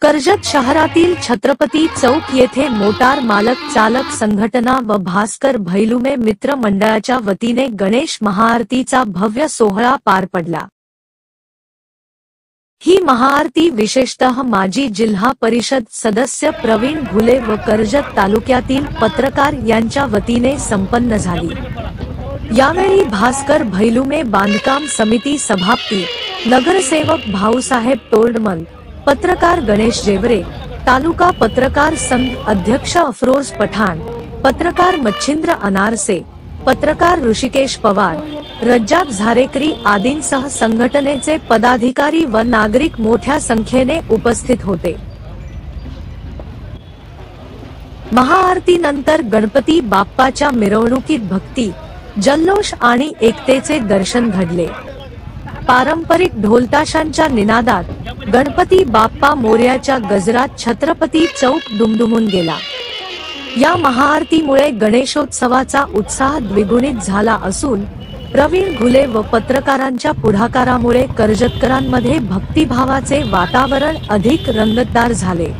कर्जत शहरातील छत्रपती चौक येथे मोटार मालक चालक संघटना व भास्कर भैलुमे मित्र मंडळाच्या वतीने गणेश महाआरतीचा भव्य सोहळा पार पडला। ही महाआरती विशेषतः माजी जिल्हा परिषद सदस्य प्रवीण घुले व कर्जत तालुक्यातील पत्रकार यांच्या वतीने संपन्न झाली। यावेळी भास्कर भैलुमे बांधकाम समिती सभापती, नगरसेवक भाऊसाहेब तोरडमल, पत्रकार गणेश जेवरे, तालुका पत्रकार संघ अध्यक्ष अफरोज पठाण, पत्रकार मच्छिंद्र अनारसे, पत्रकार ऋषिकेश पवार, रज्जाक झारेकरी आदींसह संघटनेचे पदाधिकारी व नागरिक मोठ्या संख्येने उपस्थित होते। महाआरतीनंतर गणपती बाप्पाच्या मिरवणुकीत भक्ती, जल्लोष आणि एकतेचे दर्शन घडले। पारंपरिक ढोलताशांच्या निनादात गणपती बाप्पा मोरयाच्या गजरात छत्रपती चौक दुमदुमून गेला। या महाआरतीमुळे गणेशोत्सवाचा उत्साह द्विगुणित झाला असून प्रवीण घुले व पत्रकारांच्या पुढाकारामुळे कर्जतकरांमध्ये भक्तिभावाचे वातावरण अधिक रंगतदार झाले।